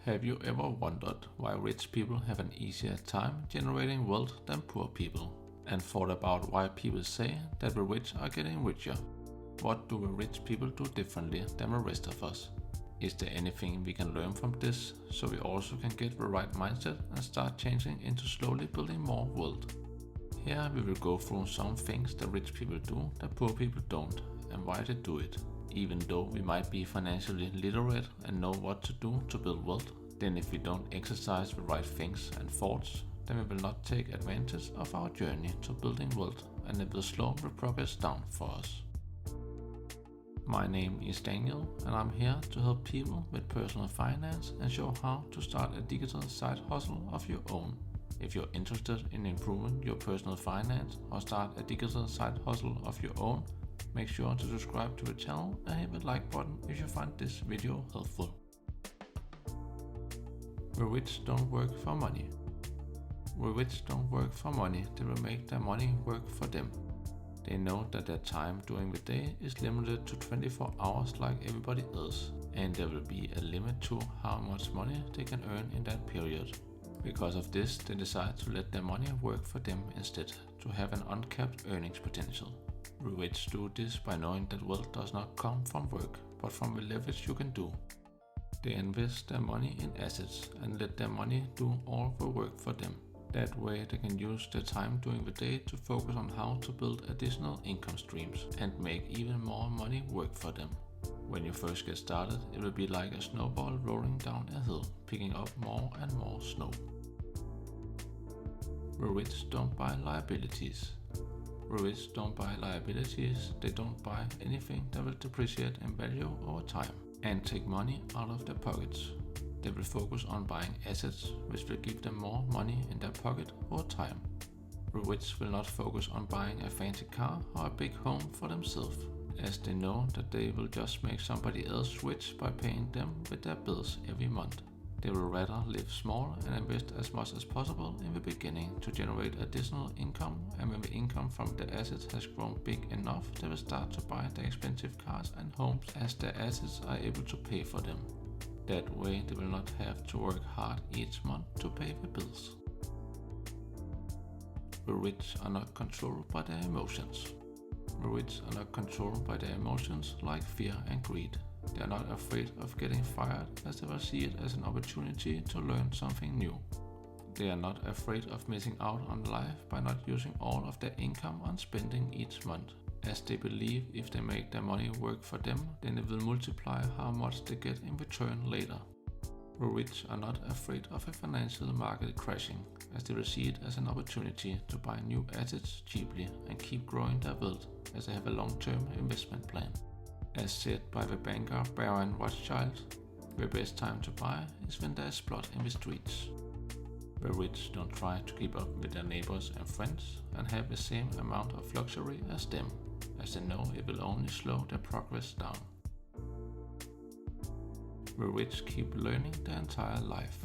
Have you ever wondered why rich people have an easier time generating wealth than poor people? And thought about why people say that the rich are getting richer? What do the rich people do differently than the rest of us? Is there anything we can learn from this so we also can get the right mindset and start changing into slowly building more wealth? Here we will go through some things that rich people do that poor people don't and why they do it. Even though we might be financially literate and know what to do to build wealth, then if we don't exercise the right things and thoughts, then we will not take advantage of our journey to building wealth and it will slow the progress down for us. My name is Daniel and I'm here to help people with personal finance and show how to start a digital side hustle of your own. If you're interested in improving your personal finance or start a digital side hustle of your own, make sure to subscribe to the channel and hit the like button if you find this video helpful. The rich don't work for money. The rich don't work for money, they will make their money work for them. They know that their time during the day is limited to 24 hours like everybody else, and there will be a limit to how much money they can earn in that period. Because of this, they decide to let their money work for them instead, to have an uncapped earnings potential. The rich do this by knowing that wealth does not come from work, but from the leverage you can do. They invest their money in assets and let their money do all the work for them. That way they can use their time during the day to focus on how to build additional income streams and make even more money work for them. When you first get started, it will be like a snowball rolling down a hill, picking up more and more snow. The rich don't buy liabilities. The rich don't buy liabilities, they don't buy anything that will depreciate in value over time and take money out of their pockets. They will focus on buying assets which will give them more money in their pocket over time. The rich will not focus on buying a fancy car or a big home for themselves, as they know that they will just make somebody else rich by paying them with their bills every month. They will rather live small and invest as much as possible in the beginning to generate additional income, and when the income from the assets has grown big enough, they will start to buy the expensive cars and homes as their assets are able to pay for them. That way they will not have to work hard each month to pay the bills. The rich are not controlled by their emotions. The rich are not controlled by their emotions like fear and greed. They are not afraid of getting fired as they will see it as an opportunity to learn something new. They are not afraid of missing out on life by not using all of their income on spending each month, as they believe if they make their money work for them, then it will multiply how much they get in return later. The rich are not afraid of a financial market crashing, as they will see it as an opportunity to buy new assets cheaply and keep growing their wealth, as they have a long-term investment plan. As said by the banker Baron Rothschild, the best time to buy is when there is blood in the streets. The rich don't try to keep up with their neighbors and friends and have the same amount of luxury as them, as they know it will only slow their progress down. The rich keep learning their entire life.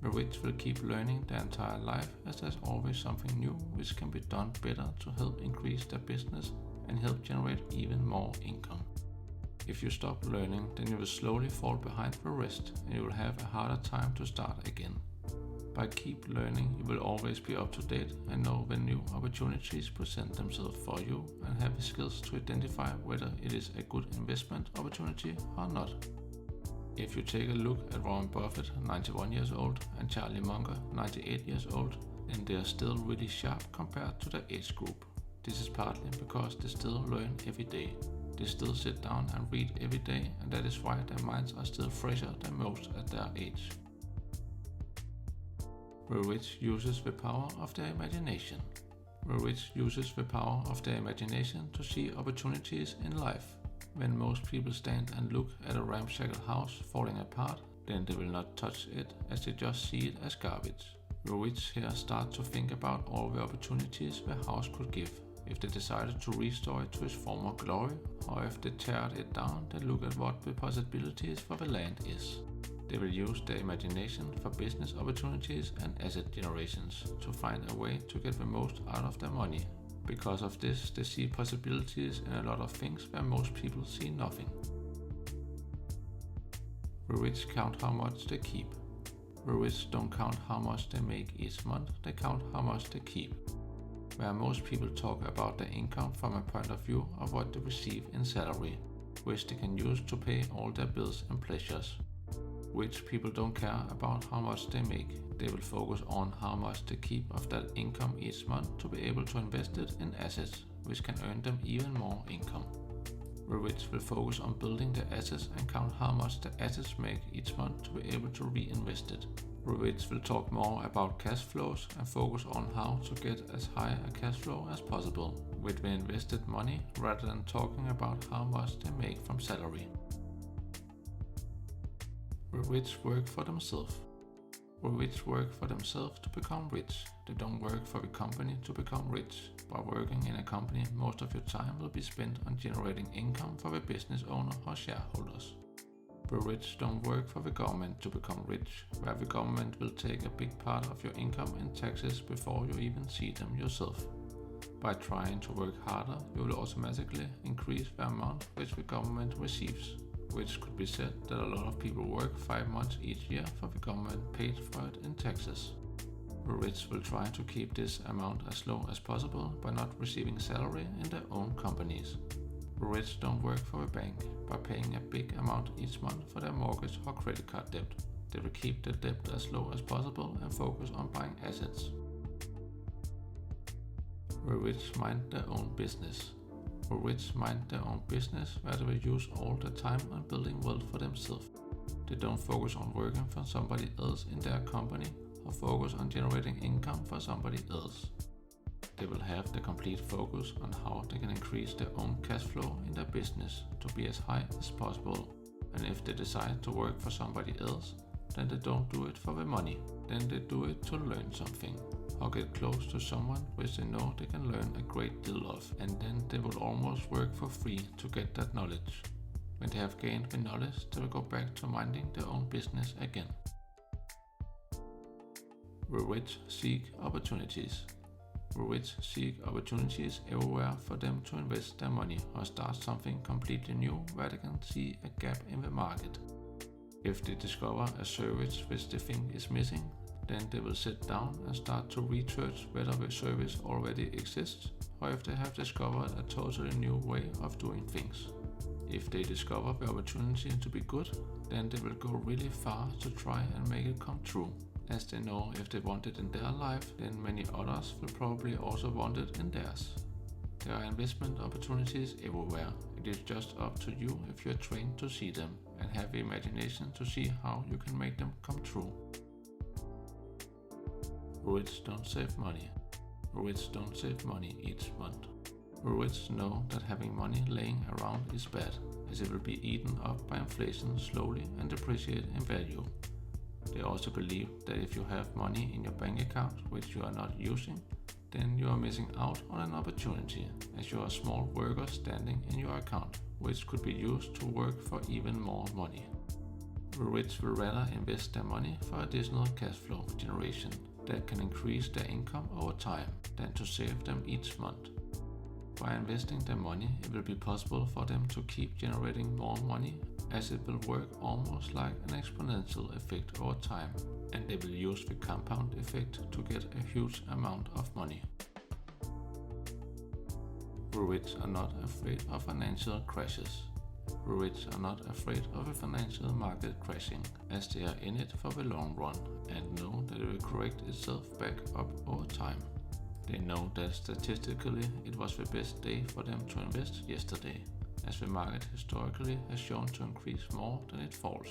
The rich will keep learning their entire life, as there's always something new which can be done better to help increase their business and help generate even more income. If you stop learning, then you will slowly fall behind the rest and you will have a harder time to start again. By keep learning, you will always be up to date and know when new opportunities present themselves for you and have the skills to identify whether it is a good investment opportunity or not. If you take a look at Warren Buffett, 91 years old, and Charlie Munger, 98 years old, then they are still really sharp compared to their age group. This is partly because they still learn every day. They still sit down and read every day, and that is why their minds are still fresher than most at their age. The rich uses the power of their imagination. The rich uses the power of their imagination to see opportunities in life. When most people stand and look at a ramshackle house falling apart, then they will not touch it as they just see it as garbage. The rich here start to think about all the opportunities the house could give. If they decided to restore it to its former glory, or if they teared it down, they look at what the possibilities for the land is. They will use their imagination for business opportunities and asset generations to find a way to get the most out of their money. Because of this, they see possibilities in a lot of things where most people see nothing. The rich count how much they keep. The rich don't count how much they make each month, they count how much they keep. Where most people talk about their income from a point of view of what they receive in salary, which they can use to pay all their bills and pleasures. Rich people don't care about how much they make, they will focus on how much they keep of that income each month to be able to invest it in assets, which can earn them even more income. The rich will focus on building their assets and count how much the assets make each month to be able to reinvest it. The rich will talk more about cash flows and focus on how to get as high a cash flow as possible with the invested money rather than talking about how much they make from salary. The rich work for themselves. The rich work for themselves to become rich. They don't work for the company to become rich. By working in a company, most of your time will be spent on generating income for the business owner or shareholders. The rich don't work for the government to become rich, where the government will take a big part of your income in taxes before you even see them yourself. By trying to work harder, you will automatically increase the amount which the government receives, which could be said that a lot of people work 5 months each year for the government paid for it in taxes. The rich will try to keep this amount as low as possible by not receiving salary in their own companies. The rich don't work for a bank by paying a big amount each month for their mortgage or credit card debt. They will keep the debt as low as possible and focus on buying assets. The rich mind their own business. The rich mind their own business where they will use all their time on building wealth for themselves. They don't focus on working for somebody else in their company or focus on generating income for somebody else. They will have the complete focus on how they can increase their own cash flow in their business to be as high as possible, and if they decide to work for somebody else, then they don't do it for the money, then they do it to learn something, or get close to someone which they know they can learn a great deal of, and then they will almost work for free to get that knowledge. When they have gained the knowledge, they will go back to minding their own business again. The rich seek opportunities. The rich seek opportunities everywhere for them to invest their money or start something completely new where they can see a gap in the market. If they discover a service which they think is missing, then they will sit down and start to research whether the service already exists or if they have discovered a totally new way of doing things. If they discover the opportunity to be good, then they will go really far to try and make it come true, as they know if they want it in their life, then many others will probably also want it in theirs. There are investment opportunities everywhere. It is just up to you if you are trained to see them and have the imagination to see how you can make them come true. Rich don't save money. Rich don't save money each month. The rich know that having money laying around is bad, as it will be eaten up by inflation slowly and depreciate in value. They also believe that if you have money in your bank account which you are not using, then you are missing out on an opportunity, as you are a small worker standing in your account, which could be used to work for even more money. The rich will rather invest their money for additional cash flow generation that can increase their income over time than to save them each month. By investing their money, it will be possible for them to keep generating more money, as it will work almost like an exponential effect over time, and they will use the compound effect to get a huge amount of money. The rich are not afraid of financial crashes. The rich are not afraid of a financial market crashing, as they are in it for the long run and know that it will correct itself back up over time. They know that statistically it was the best day for them to invest yesterday, as the market historically has shown to increase more than it falls.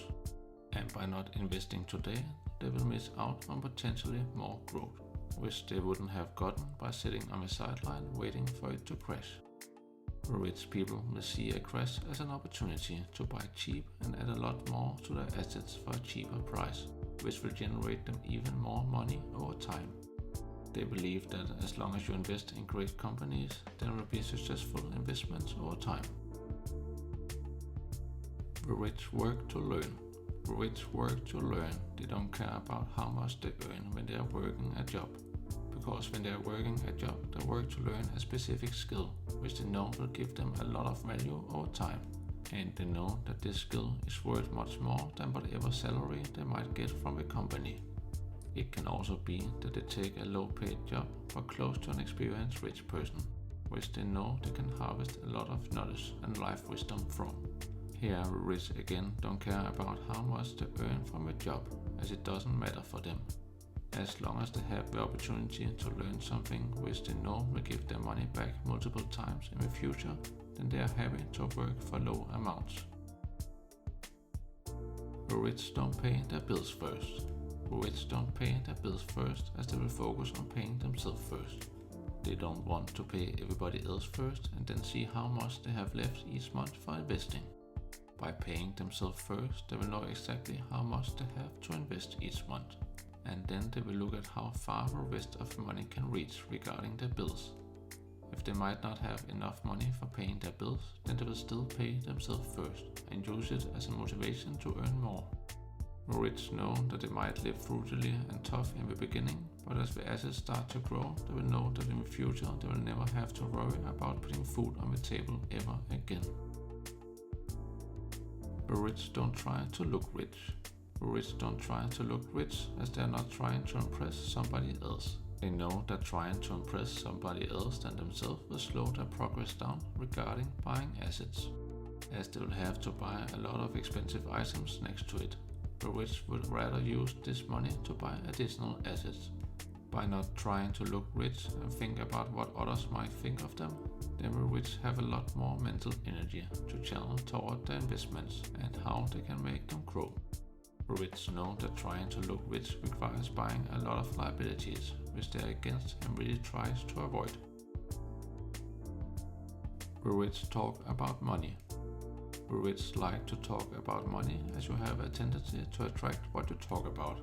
And by not investing today, they will miss out on potentially more growth, which they wouldn't have gotten by sitting on the sideline waiting for it to crash. The rich people will see a crash as an opportunity to buy cheap and add a lot more to their assets for a cheaper price, which will generate them even more money over time. They believe that as long as you invest in great companies, there will be successful investments over time. The rich work to learn. The rich work to learn. They don't care about how much they earn when they are working a job, because when they are working a job, they work to learn a specific skill, which they know will give them a lot of value over time. and they know that this skill is worth much more than whatever salary they might get from a company. It can also be that they take a low-paid job but close to an experienced rich person, which they know they can harvest a lot of knowledge and life wisdom from. Here, rich again don't care about how much they earn from a job, as it doesn't matter for them. As long as they have the opportunity to learn something which they know will give their money back multiple times in the future, then they are happy to work for low amounts. The rich don't pay their bills first. The rich don't pay their bills first, as they will focus on paying themselves first. They don't want to pay everybody else first and then see how much they have left each month for investing. By paying themselves first, they will know exactly how much they have to invest each month, and then they will look at how far the rest of the money can reach regarding their bills. If they might not have enough money for paying their bills, then they will still pay themselves first and use it as a motivation to earn more. The rich know that they might live frugally and tough in the beginning, but as the assets start to grow, they will know that in the future they will never have to worry about putting food on the table ever again. The rich don't try to look rich. The rich don't try to look rich, as they are not trying to impress somebody else. They know that trying to impress somebody else than themselves will slow their progress down regarding buying assets, as they will have to buy a lot of expensive items next to it. The rich would rather use this money to buy additional assets. By not trying to look rich and think about what others might think of them, then the rich have a lot more mental energy to channel toward their investments and how they can make them grow. The rich know that trying to look rich requires buying a lot of liabilities, which they are against and really tries to avoid. The rich talk about money. The rich like to talk about money, as you have a tendency to attract what you talk about.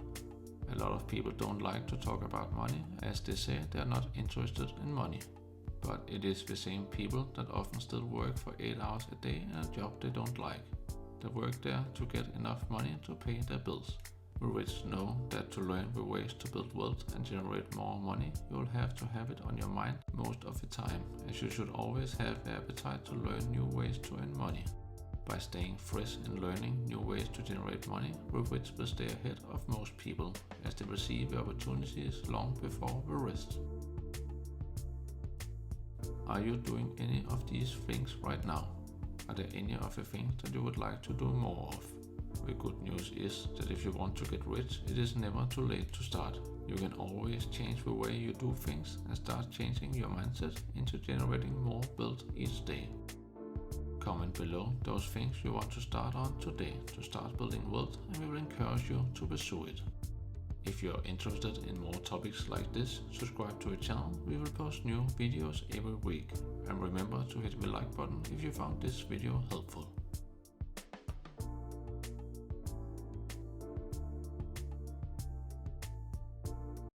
A lot of people don't like to talk about money, as they say they are not interested in money. But it is the same people that often still work for 8 hours a day in a job they don't like. They work there to get enough money to pay their bills. The rich know that to learn the ways to build wealth and generate more money, you will have to have it on your mind most of the time, as you should always have the appetite to learn new ways to earn money. By staying fresh and learning new ways to generate money, the rich will stay ahead of most people, as they will see the opportunities long before the rest. Are you doing any of these things right now? Are there any of the things that you would like to do more of? The good news is that if you want to get rich, it is never too late to start. You can always change the way you do things and start changing your mindset into generating more wealth each day. Comment below those things you want to start on today to start building wealth, and we will encourage you to pursue it. If you are interested in more topics like this, subscribe to the channel. We will post new videos every week. And remember to hit the like button if you found this video helpful.